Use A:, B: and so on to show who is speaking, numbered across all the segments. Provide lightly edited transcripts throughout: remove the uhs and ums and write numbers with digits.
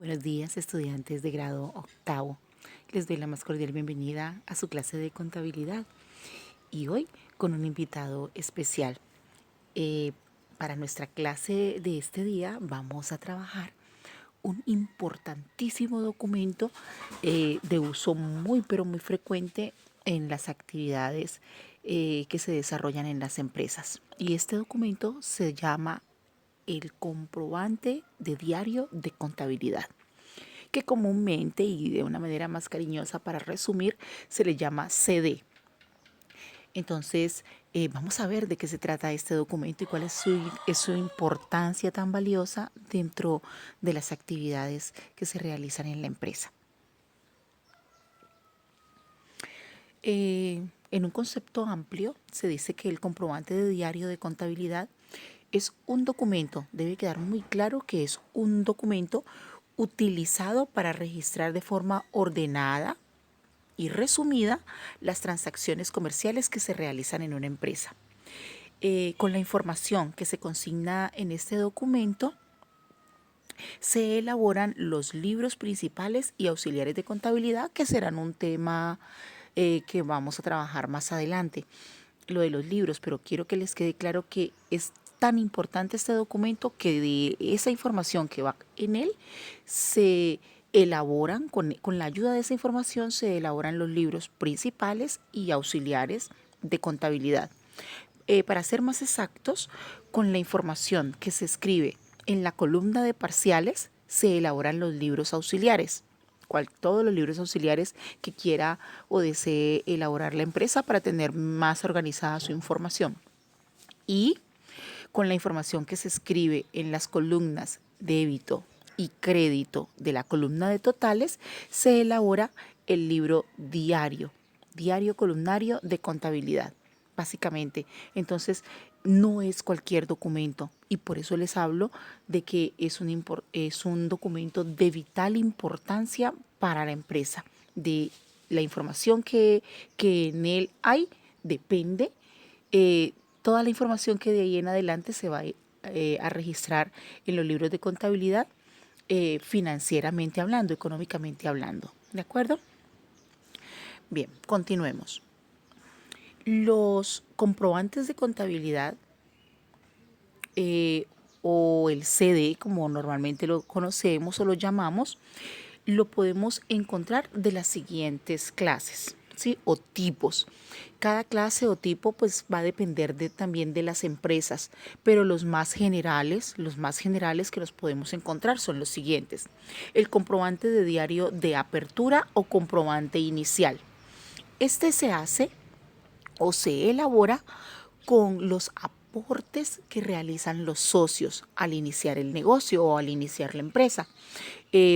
A: Buenos días, estudiantes de grado octavo. Les doy la más cordial bienvenida a su clase de contabilidad y hoy con un invitado especial. Para nuestra clase de este día vamos a trabajar un importantísimo documento de uso muy pero muy frecuente en las actividades que se desarrollan en las empresas. Y este documento se llama el comprobante de diario de contabilidad, que comúnmente y de una manera más cariñosa para resumir se le llama CD. Entonces, vamos a ver de qué se trata este documento y cuál es su importancia tan valiosa dentro de las actividades que se realizan en la empresa. En un concepto amplio se dice que el comprobante de diario de contabilidad es un documento, debe quedar muy claro que es un documento utilizado para registrar de forma ordenada y resumida las transacciones comerciales que se realizan en una empresa. Con la información que se consigna en este documento, se elaboran los libros principales y auxiliares de contabilidad, que serán un tema que vamos a trabajar más adelante, lo de los libros, pero quiero que les quede claro que es tan importante este documento que de esa información que va en él se elaboran, con la ayuda de esa información se elaboran los libros principales y auxiliares de contabilidad. Para ser más exactos, con la información que se escribe en la columna de parciales se elaboran los libros auxiliares. Todos los libros auxiliares que quiera o desee elaborar la empresa para tener más organizada su información. Y con la información que se escribe en las columnas débito y crédito de la columna de totales, se elabora el libro diario columnario de contabilidad, básicamente. Entonces, no es cualquier documento y por eso les hablo de que es un documento de vital importancia para la empresa. De la información que en él hay, depende toda la información que de ahí en adelante se va a registrar en los libros de contabilidad, financieramente hablando, económicamente hablando. ¿De acuerdo? Bien, continuemos. Los comprobantes de contabilidad o el CD, como normalmente lo conocemos o lo llamamos, lo podemos encontrar de las siguientes clases, ¿sí? O tipos. Cada clase o tipo pues va a depender también de las empresas, pero los más generales que los podemos encontrar son los siguientes. El comprobante de diario de apertura o comprobante inicial. Este se hace o se elabora con los aportes que realizan los socios al iniciar el negocio o al iniciar la empresa.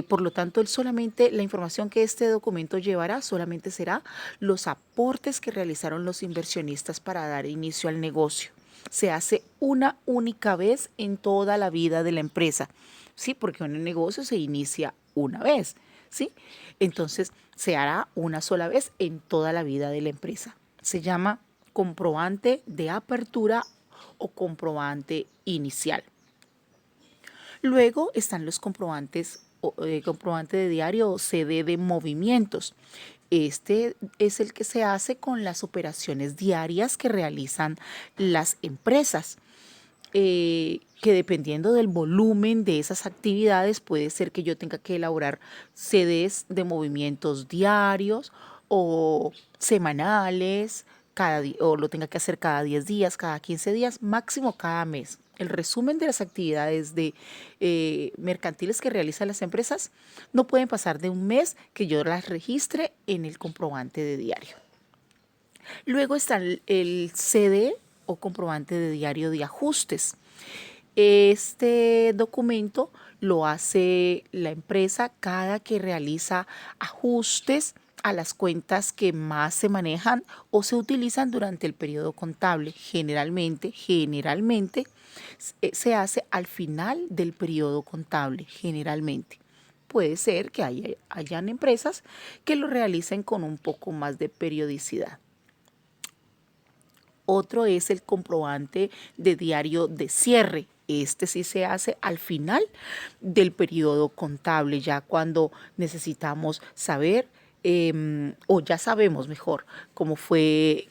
A: Por lo tanto, la información que este documento llevará solamente será los aportes que realizaron los inversionistas para dar inicio al negocio. Se hace una única vez en toda la vida de la empresa, ¿sí? Porque un negocio se inicia una vez, ¿sí? Entonces, se hará una sola vez en toda la vida de la empresa. Se llama comprobante de apertura o comprobante inicial. Luego están los comprobantes, comprobante de diario o CD de movimientos. Este es el que se hace con las operaciones diarias que realizan las empresas. Que dependiendo del volumen de esas actividades puede ser que yo tenga que elaborar CDs de movimientos diarios o semanales, o lo tenga que hacer cada 10 días, cada 15 días, máximo cada mes. El resumen de las actividades mercantiles que realizan las empresas no pueden pasar de un mes que yo las registre en el comprobante de diario. Luego está el CD o comprobante de diario de ajustes. Este documento lo hace la empresa cada que realiza ajustes a las cuentas que más se manejan o se utilizan durante el periodo contable. Generalmente se hace al final del periodo contable, generalmente. Puede ser que hayan empresas que lo realicen con un poco más de periodicidad. Otro es el comprobante de diario de cierre. Este sí se hace al final del periodo contable, ya cuando necesitamos saber o ya sabemos mejor cómo fue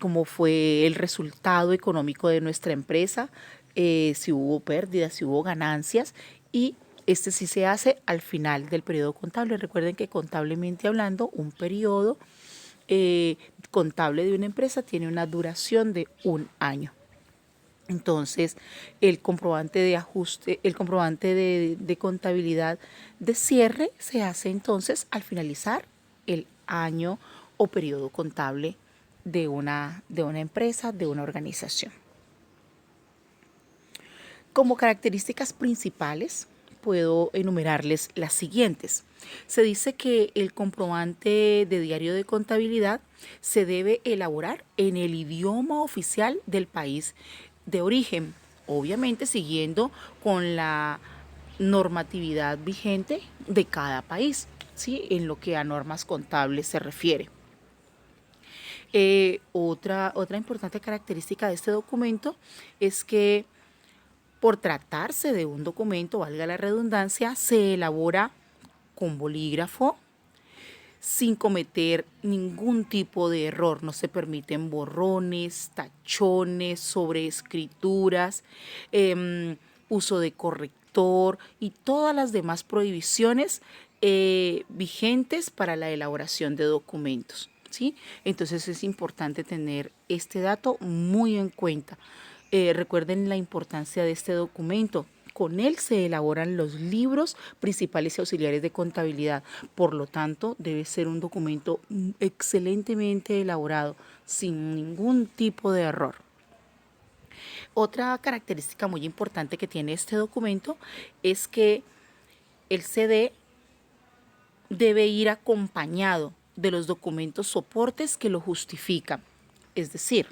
A: el resultado económico de nuestra empresa, si hubo pérdidas, si hubo ganancias, y este sí se hace al final del periodo contable. Recuerden que contablemente hablando, un periodo contable de una empresa tiene una duración de 1 año. Entonces, el comprobante de ajuste, el comprobante de contabilidad de cierre se hace entonces al finalizar el año o periodo contable de una empresa, de una organización. Como características principales, puedo enumerarles las siguientes. Se dice que el comprobante de diario de contabilidad se debe elaborar en el idioma oficial del país de origen, obviamente siguiendo con la normatividad vigente de cada país, ¿sí? En lo que a normas contables se refiere. Otra importante característica de este documento es que por tratarse de un documento, valga la redundancia, se elabora con bolígrafo, sin cometer ningún tipo de error. No se permiten borrones, tachones, sobreescrituras, uso de corrector y todas las demás prohibiciones vigentes para la elaboración de documentos, ¿sí? Entonces es importante tener este dato muy en cuenta. Recuerden la importancia de este documento. Con él se elaboran los libros principales y auxiliares de contabilidad. Por lo tanto, debe ser un documento excelentemente elaborado, sin ningún tipo de error. Otra característica muy importante que tiene este documento es que el CD debe ir acompañado de los documentos soportes que lo justifican. Es decir,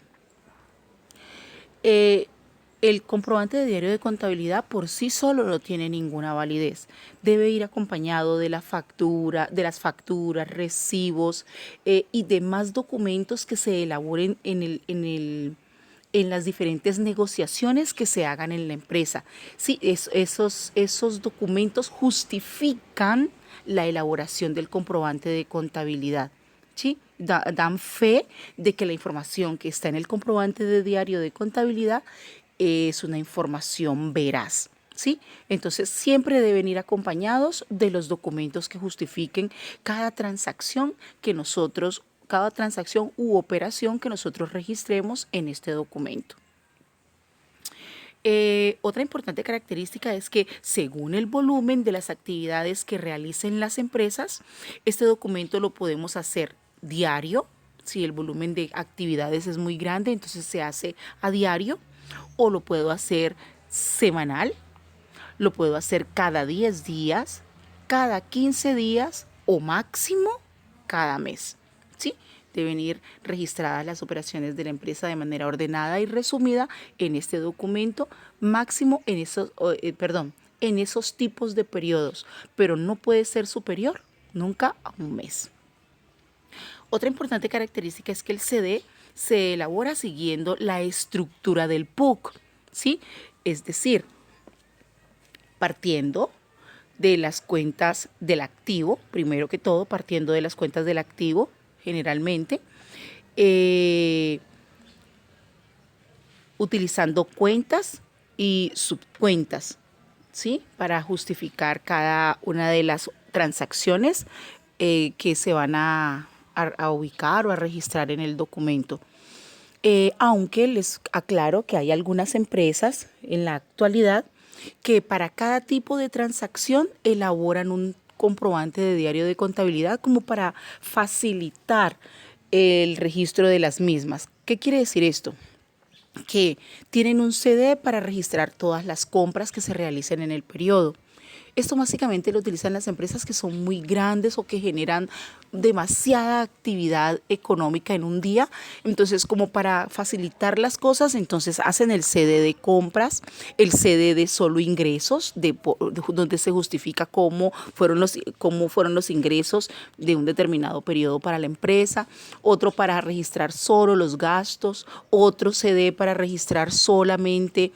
A: el comprobante de diario de contabilidad por sí solo no tiene ninguna validez. Debe ir acompañado de la factura, de las facturas, recibos y demás documentos que se elaboren en las diferentes negociaciones que se hagan en la empresa. Sí, esos documentos justifican la elaboración del comprobante de contabilidad. ¿Sí? Dan fe de que la información que está en el comprobante de diario de contabilidad es una información veraz, ¿sí? Entonces siempre deben ir acompañados de los documentos que justifiquen cada transacción u operación que nosotros registremos en este documento. Otra importante característica es que según el volumen de las actividades que realicen las empresas, este documento lo podemos hacer diario. Si el volumen de actividades es muy grande, entonces se hace a diario, o lo puedo hacer semanal, lo puedo hacer cada 10 días, cada 15 días o máximo cada mes, ¿sí? Deben ir registradas las operaciones de la empresa de manera ordenada y resumida en este documento, máximo en esos tipos de periodos, pero no puede ser superior nunca a un mes. Otra importante característica es que el CD se elabora siguiendo la estructura del PUC, ¿sí? Es decir, partiendo de las cuentas del activo, primero que todo, partiendo de las cuentas del activo, generalmente, utilizando cuentas y subcuentas, ¿sí? Para justificar cada una de las transacciones que se van a ubicar o a registrar en el documento. Aunque les aclaro que hay algunas empresas en la actualidad que para cada tipo de transacción elaboran un comprobante de diario de contabilidad como para facilitar el registro de las mismas. ¿Qué quiere decir esto? Que tienen un CD para registrar todas las compras que se realicen en el periodo. Esto básicamente lo utilizan las empresas que son muy grandes o que generan demasiada actividad económica en un día. Entonces, como para facilitar las cosas, entonces hacen el CD de compras, el CD de solo ingresos, donde se justifica cómo fueron los ingresos de un determinado periodo para la empresa, otro para registrar solo los gastos, otro CD para registrar solamente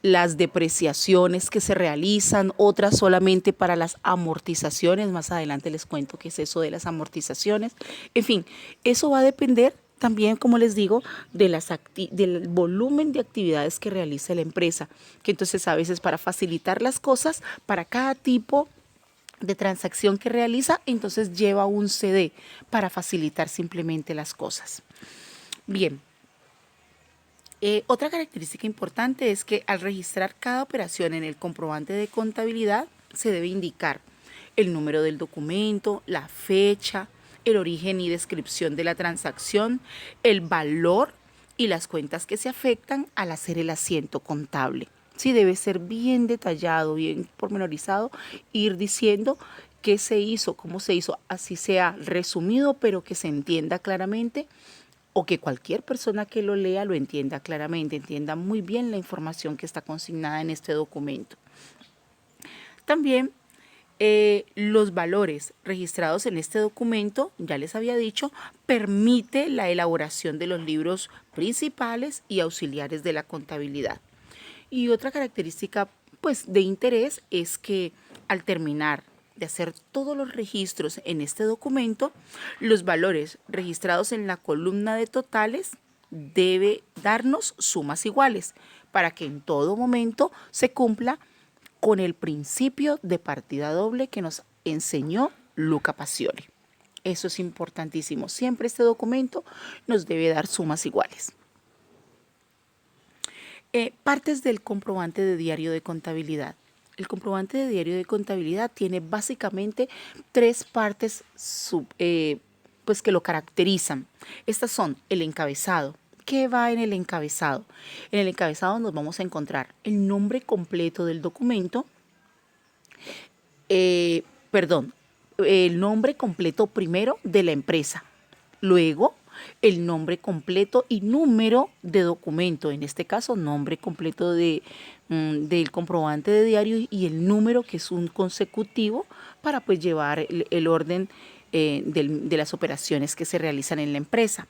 A: las depreciaciones que se realizan, otras solamente para las amortizaciones. Más adelante les cuento qué es eso de las amortizaciones. En fin, eso va a depender también, como les digo, del volumen de actividades que realiza la empresa, que entonces a veces para facilitar las cosas, para cada tipo de transacción que realiza, entonces lleva un CD para facilitar simplemente las cosas. Bien. Otra característica importante es que al registrar cada operación en el comprobante de contabilidad se debe indicar el número del documento, la fecha, el origen y descripción de la transacción, el valor y las cuentas que se afectan al hacer el asiento contable. Sí, debe ser bien detallado, bien pormenorizado, ir diciendo qué se hizo, cómo se hizo, así sea resumido, pero que se entienda claramente o que cualquier persona que lo lea lo entienda claramente, entienda muy bien la información que está consignada en este documento. También los valores registrados en este documento, ya les había dicho, permite la elaboración de los libros principales y auxiliares de la contabilidad. Y otra característica pues de interés es que al terminar de hacer todos los registros en este documento, los valores registrados en la columna de totales debe darnos sumas iguales para que en todo momento se cumpla con el principio de partida doble que nos enseñó Luca Pacioli. Eso es importantísimo. Siempre este documento nos debe dar sumas iguales. Partes del comprobante de diario de contabilidad. El comprobante de diario de contabilidad tiene básicamente tres partes pues que lo caracterizan. Estas son el encabezado. ¿Qué va en el encabezado? En el encabezado nos vamos a encontrar el nombre completo del documento, el nombre completo primero de la empresa, luego el nombre completo y número de documento, en este caso nombre completo del comprobante de diario y el número que es un consecutivo para pues llevar el orden de las operaciones que se realizan en la empresa.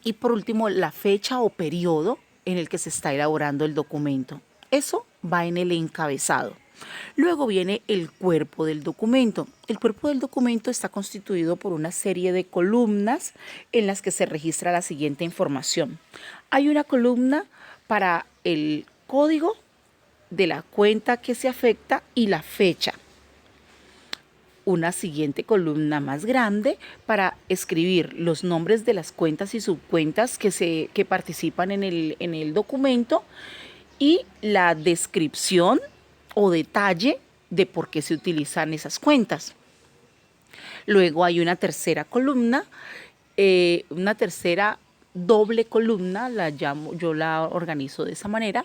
A: Y por último, la fecha o periodo en el que se está elaborando el documento. Eso va en el encabezado. Luego viene el cuerpo del documento. El cuerpo del documento está constituido por una serie de columnas en las que se registra la siguiente información. Hay una columna para el código de la cuenta que se afecta y la fecha. Una siguiente columna más grande para escribir los nombres de las cuentas y subcuentas que participan en el documento y la descripción o detalle de por qué se utilizan esas cuentas. Luego hay una tercera columna, una tercera doble columna, yo la organizo de esa manera,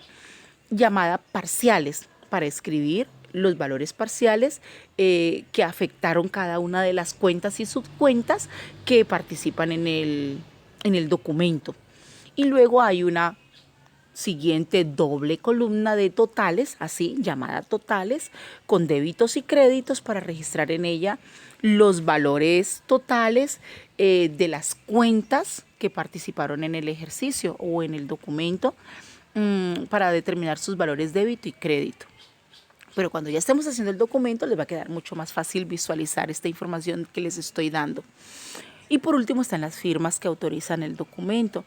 A: llamada parciales, para escribir los valores parciales que afectaron cada una de las cuentas y subcuentas que participan en el documento. Y luego hay una siguiente doble columna de totales, así llamada totales, con débitos y créditos para registrar en ella los valores totales de las cuentas que participaron en el ejercicio o en el documento para determinar sus valores débito y crédito. Pero cuando ya estemos haciendo el documento les va a quedar mucho más fácil visualizar esta información que les estoy dando. Y por último están las firmas que autorizan el documento.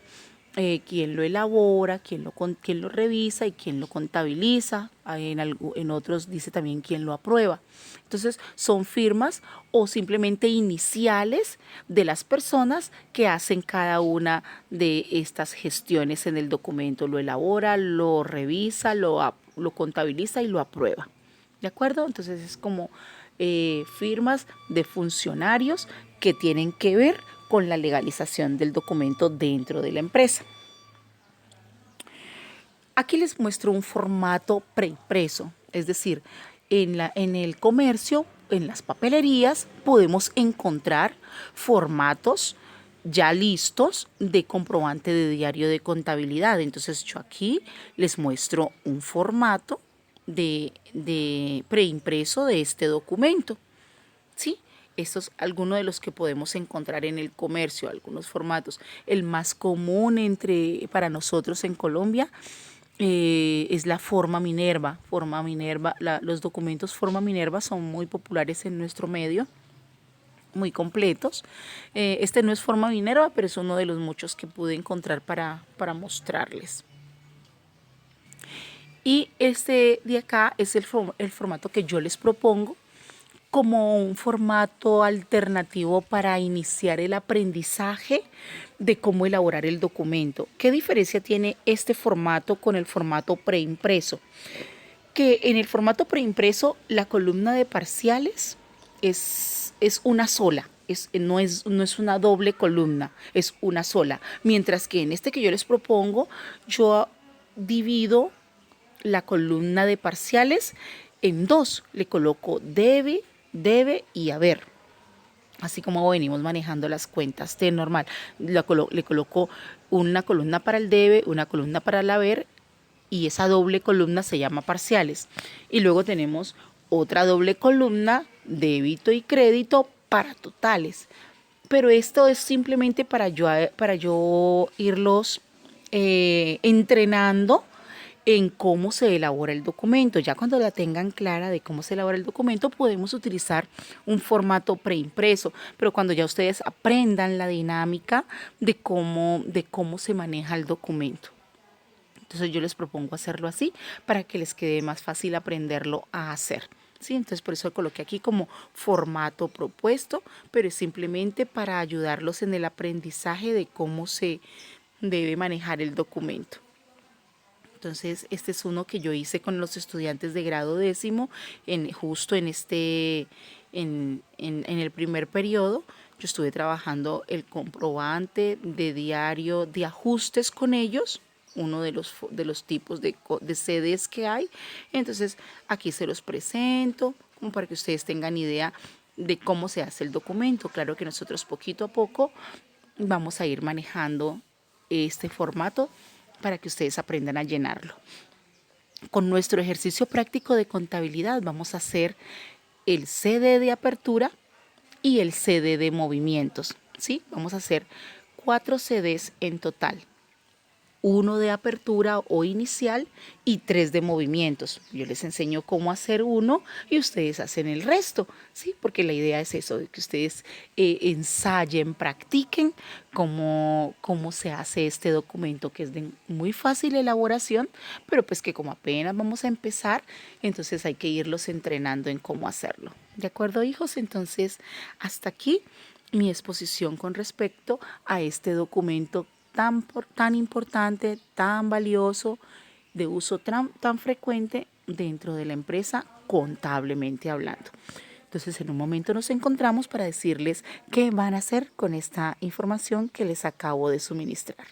A: Quién lo elabora, quién lo revisa y quién lo contabiliza. En otros dice también quién lo aprueba. Entonces son firmas o simplemente iniciales de las personas que hacen cada una de estas gestiones en el documento. Lo elabora, lo revisa, lo contabiliza y lo aprueba. ¿De acuerdo? Entonces es como firmas de funcionarios que tienen que ver con la legalización del documento dentro de la empresa. Aquí les muestro un formato preimpreso, es decir, en el comercio, en las papelerías, podemos encontrar formatos ya listos de comprobante de diario de contabilidad. Entonces yo aquí les muestro un formato de preimpreso de este documento. ¿Sí? Estos algunos de los que podemos encontrar en el comercio, algunos formatos. El más común para nosotros en Colombia es la forma Minerva. Los documentos forma Minerva son muy populares en nuestro medio, muy completos. Este no es forma Minerva, pero es uno de los muchos que pude encontrar para mostrarles. Y este de acá es el formato que yo les propongo como un formato alternativo para iniciar el aprendizaje de cómo elaborar el documento. ¿Qué diferencia tiene este formato con el formato preimpreso? Que en el formato preimpreso la columna de parciales es una sola. No es una doble columna, es una sola. Mientras que en este que yo les propongo, yo divido la columna de parciales en dos. Le coloco debe y haber. Así como venimos manejando las cuentas de normal. Le coloco una columna para el debe, una columna para el haber, y esa doble columna se llama parciales. Y luego tenemos otra doble columna, débito y crédito, para totales. Pero esto es simplemente para yo irlos entrenando en cómo se elabora el documento. Ya cuando la tengan clara de cómo se elabora el documento, podemos utilizar un formato preimpreso, pero cuando ya ustedes aprendan la dinámica de cómo se maneja el documento. Entonces yo les propongo hacerlo así para que les quede más fácil aprenderlo a hacer. ¿Sí? Entonces por eso coloqué aquí como formato propuesto, pero es simplemente para ayudarlos en el aprendizaje de cómo se debe manejar el documento. Entonces, este es uno que yo hice con los estudiantes de grado décimo, justo en el primer periodo. Yo estuve trabajando el comprobante de diario de ajustes con ellos, uno de los tipos de CDs que hay. Entonces, aquí se los presento, como para que ustedes tengan idea de cómo se hace el documento. Claro que nosotros poquito a poco vamos a ir manejando este formato para que ustedes aprendan a llenarlo. Con nuestro ejercicio práctico de contabilidad vamos a hacer el CD de apertura y el CD de movimientos, ¿sí? Vamos a hacer 4 CDs en total. 1 de apertura o inicial y 3 de movimientos. Yo les enseño cómo hacer uno y ustedes hacen el resto, ¿sí? Porque la idea es eso, de que ustedes ensayen, practiquen cómo se hace este documento, que es de muy fácil elaboración, pero pues que como apenas vamos a empezar, entonces hay que irlos entrenando en cómo hacerlo. ¿De acuerdo, hijos? Entonces, hasta aquí mi exposición con respecto a este documento tan importante, tan valioso, de uso tan frecuente dentro de la empresa, contablemente hablando. Entonces, en un momento nos encontramos para decirles qué van a hacer con esta información que les acabo de suministrar.